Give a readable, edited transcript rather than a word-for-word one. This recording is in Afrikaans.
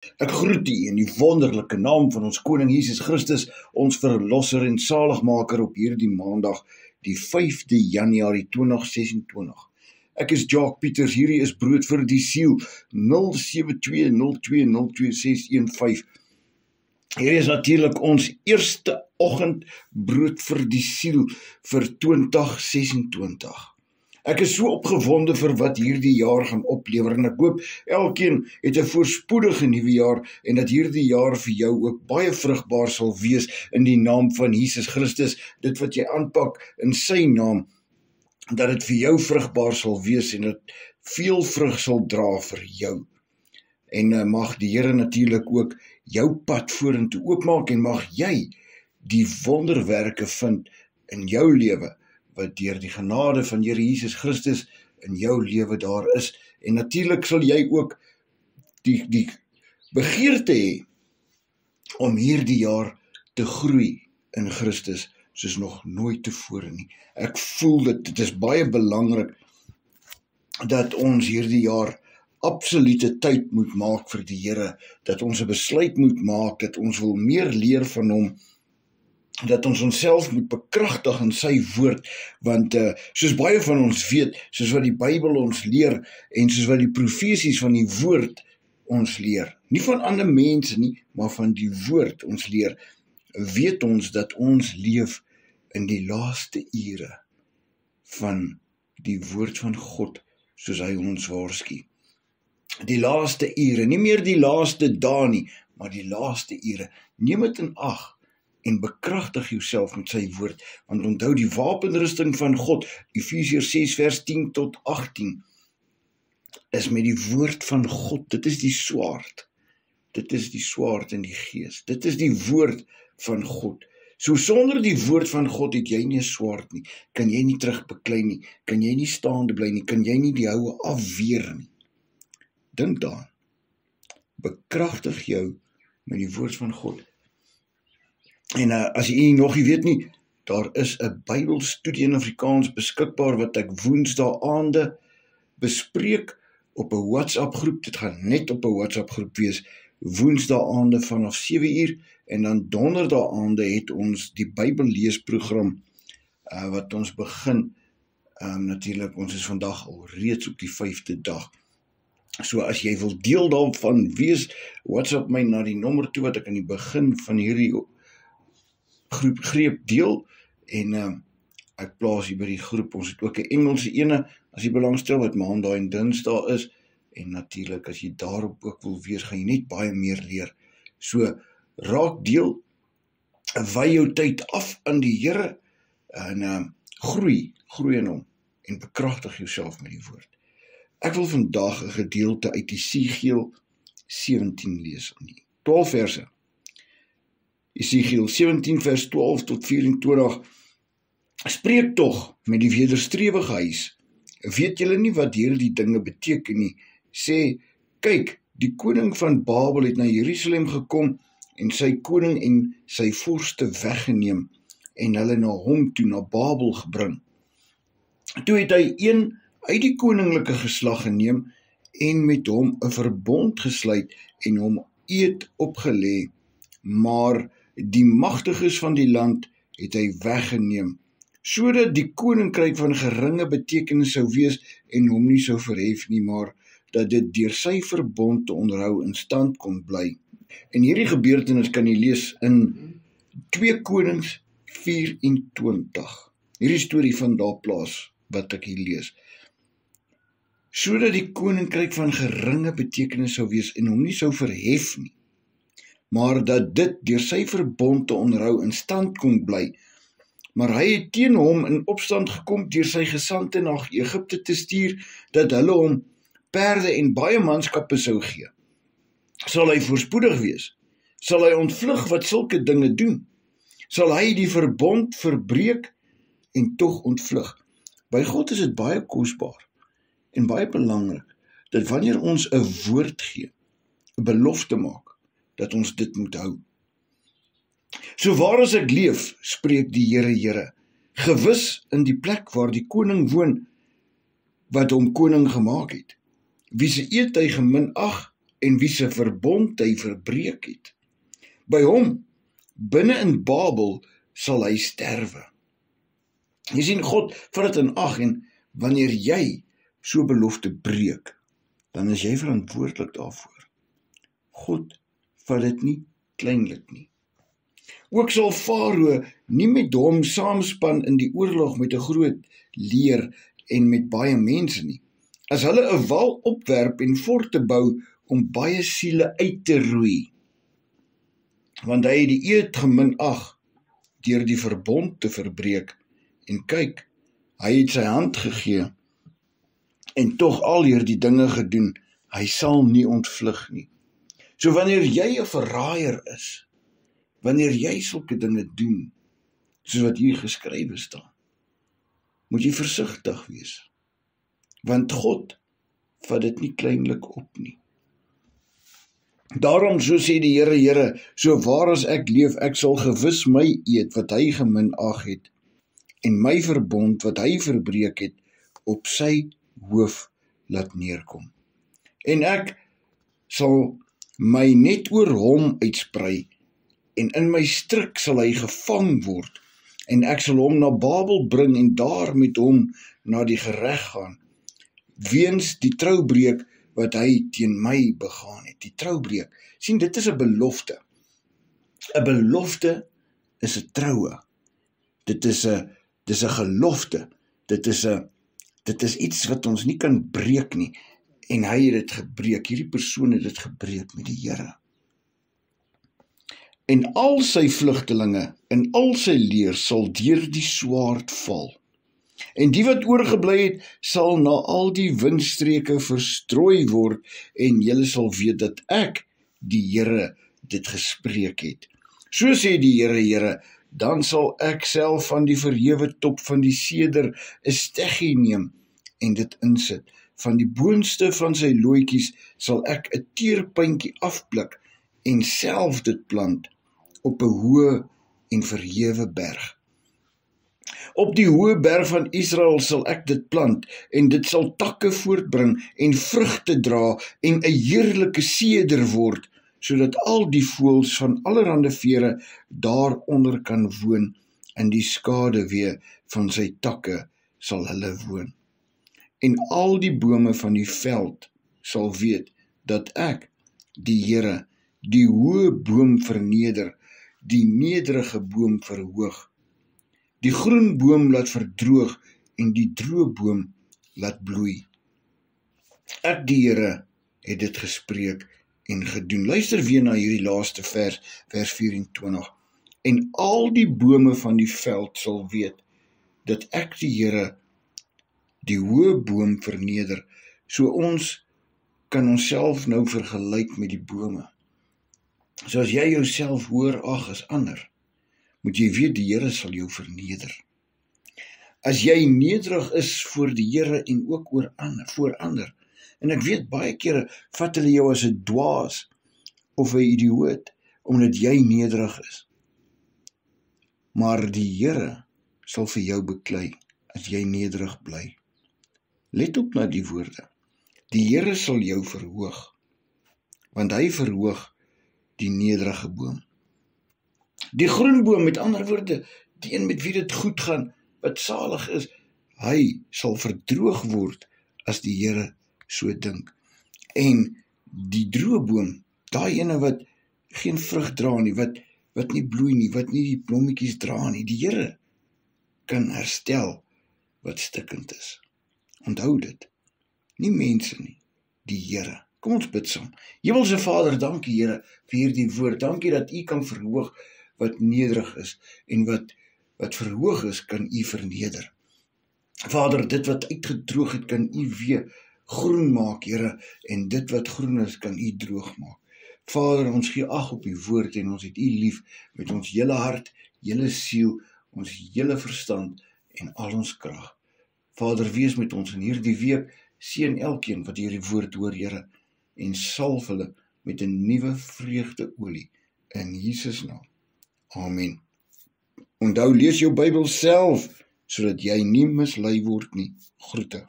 Ek groet u in die wonderlike naam van ons Koning Jesus Christus, ons Verlosser en Zaligmaker op hierdie Maandag, die 5de Januarie 2026. Ek is Jacques Pieters, hierdie is Brood vir die Siel, 0720202615. Hierdie is natuurlik ons eerste oggend Brood vir die Siel vir 2026. Ek is so opgewonde vir wat hierdie jaar gaan oplewer en ek hoop elkeen het 'n voorspoedige nuwe jaar en dat hierdie jaar vir jou ook baie vrugbaar sal wees in die naam van Jesus Christus. Dit wat jy aanpak in sy naam, dat dit vir jou vrugbaar sal wees en dat veel vrug sal dra vir jou. En mag die Here natuurlik ook jou pad vorentoe oopmaak en mag jy die wonderwerke vind in jou lewe wat deur die genade van Here Jesus Christus in jou lewe daar is. En natuurlik sal jy ook die begeerte hê om hierdie jaar te groei in Christus soos nog nooit tevore nie. Ek voel dit is baie belangrik dat ons hierdie jaar absolute tyd moet maak vir die Here, dat ons 'n besluit moet maak, dat ons wil meer leer van hom, dat ons onsself moet bekragtig in sy woord, want soos baie van ons weet, soos wat die Bybel ons leer, en soos wat die profesies van die woord ons leer, nie van ander mense nie, maar van die woord ons leer, weet ons dat ons leef in die laaste ure van die woord van God, soos hy ons waarsku. Die laaste ure, nie meer die laaste dae nie, maar die laaste ure. Neem dit in ag en bekragtig jouself met sy woord, want onthou die wapenrusting van God, Efesiërs 6 vers 10 tot 18, is met die woord van God. Dit is die swaard. Dit is die swaard in die gees. Dit is die woord van God. So sonder die woord van God het jy nie 'n swaard nie, kan jy nie terugbeklei nie, kan jy nie staande bly nie, kan jy nie die houe afweer nie. Dink daaraan. Bekragtig jou met die woord van God. En as jy nog nie weet nie, daar is 'n Bybelstudie in Afrikaans beskikbaar wat ek woensdae aande bespreek op 'n WhatsApp groep. Dit gaan net op 'n WhatsApp groep wees, woensdae aande vanaf 7 uur en dan donderdae aande het ons die Bybelleesprogram wat ons begin. Natuurlik, ons is vandag al reeds op die 5de dag. So as jy wil deel daarvan wees, WhatsApp my na die nommer toe wat ek aan die begin van hierdie groep greep deel en ek plaas hier by die groep. Ons het ook 'n Engelse ene as jy belangstel wat maandag en dinsdae is en natuurlik as jy daarop ook wil wees, gaan jy net baie meer leer. So raak deel, wy jou tyd af aan die Here en groei in hom en bekragtig jouself met die woord. Ek wil vandag 'n gedeelte uit Esegiel 17 lees, 12 verse. Esegiel 17 vers 12 tot 24. Spreek tog met die wederstrewige huis. Weet julle nie wat hierdie dinge beteken nie? Sê, kyk, die koning van Babel het na Jerusalem gekom en sy koning en sy vorste weggeneem en hulle na hom toe na Babel gebring. Toe het hy een uit die koninklike geslag geneem en met hom 'n verbond gesluit en hom eed opgelê, maar die magtiges van die land het hy weggeneem, sodat die koninkryk van geringe betekenis sou wees en hom nie sou verhef nie, maar dat dit deur sy verbond te onderhou in stand kon bly. En hierdie gebeurtenis kan jy lees in 2 Konings 24. Hierdie storie van daar plaas wat ek hier lees. Sodat die koninkryk van geringe betekenis sou wees en hom nie sou verhef nie, maar dat dit deur sy verbond te onderhou in stand kon bly. Maar hy het teen hom in opstand gekom deur sy gesandte na Egipte te stuur, dat hulle hom perde en baie manskappe sou gee. Sal hy voorspoedig wees? Sal hy ontvlug wat sulke dinge doen? Sal hy die verbond verbreek en tog ontvlug? By God is dit baie kosbaar en baie belangrik, dat wanneer ons 'n woord gee, 'n belofte maak, dat ons dit moet hou. So waar as ek leef, spreek die Here, gewis in die plek waar die koning woon, wat hom koning gemaak het, wie se eed hy geminag en wie se verbond hy verbreek het. By hom, binne in Babel, sal hy sterwe. Jy sien, God vat dit in ag, en wanneer jy so belofte breek, dan is jy verantwoordelik daarvoor. God vat dit nie kleinlik nie. Ook sal Farao nie met hom saamspan in die oorlog met 'n groot leer en met baie mense nie. As hulle 'n wal opwerp en forte bou om baie siele uit te roei, want hy het die eed geminag deur die verbond te verbreek, en kyk, hy het sy hand gegee en tog al hierdie dinge gedoen, hy sal nie ontvlug nie. So wanneer jy 'n verraaier is, wanneer jy sulke dinge doen, soos wat hier geskrywe staan, moet jy versigtig wees, want God vat dit nie kleinlik op nie. Daarom, so sê die Here, Here, so waar as ek leef, ek sal gewis my eed wat hy geminag het, en my verbond wat hy verbreek het, op sy hoof laat neerkom. En ek sal my net oor hom uitsprei, en in my stryk sal hy gevang word, en ek sal hom na Babel bring en daar met hom na die gereg gaan, weens die troubreek wat hy teen my begaan het. Die troubreek, sien, dit is 'n belofte. 'n Belofte is 'n troue. Dit is 'n gelofte. Dit is iets wat ons nie kan breek nie, en hy het dit gebreek. Hierdie persoon het dit gebreek met die Here. En al sy vlugtelinge en al sy leer sal deur die swaard val. En die wat oorgebly het, sal na al die windstreke verstrooi word, en julle sal weet dat ek, die Here, dit gespreek het. So sê die Here, Here, dan sal ek self van die verhewe top van die seder 'n steggie neem en dit insit. Van die boonste van sy looitjies sal ek 'n teerpuntjie afpluk en self dit plant op 'n hoë en verhewe berg. Op die hoë berg van Israel sal ek dit plant, en dit sal takke voortbring en vrugte dra en 'n heerlike seder word, sodat al die voëls van allerhande vere daaronder kan woon, in die skaduwee van sy takke sal hulle woon. En al die bome van die veld sal weet dat ek, die Here, die hoë boom verneder, die nederige boom verhoog, die groen boom laat verdroog en die droë boom laat bloei. Ek, die Here, het dit gespreek en gedoen. Luister weer na hierdie laaste vers 24. En al die bome van die veld sal weet dat ek, die Here, die hoë boom verneder. So ons kan onsself nou vergelyk met die bome. So as jy jouself hoër ag as ander, moet jy weet die Here sal jou verneder. As jy nederig is voor die Here en ook voor ander, en ek weet baie kere vat hulle jou as 'n dwaas of 'n idioot, omdat jy nederig is. Maar die Here sal vir jou beklei as jy nederig bly. Let op na die woorde. Die Here sal jou verhoog, want hy verhoog die nederige boom. Die groen boom, met ander woorde, die een met wie dit goed gaan, wat salig is, hy sal verdroog word as die Here so dink. En die droë boom, daai ene wat geen vrug dra nie, wat nie bloei nie, wat nie die blommetjies dra nie, die Here kan herstel wat stikkend is. Onthou dit, nie mense nie, die Here. Kom ons bid saam. Hemelse Vader, dankie Here vir hierdie woord. Dankie dat U kan verhoog wat nederig is, en wat verhoog is, kan U verneder. Vader, dit wat uitgedroog het, kan U weer groen maak, Here, en dit wat groen is, kan U droog maak. Vader, ons gee ag op U woord, en ons het U lief met ons hele hart, hele siel, ons hele verstand en al ons krag. Vader, wees met ons in hierdie week, seën elkeen wat hierdie woord hoor, Here, en salf hulle met 'n nuwe vreugdeolie in Jesus naam. Amen. Onthou, lees jou Bybel self, sodat jy nie mislei word nie. Groete.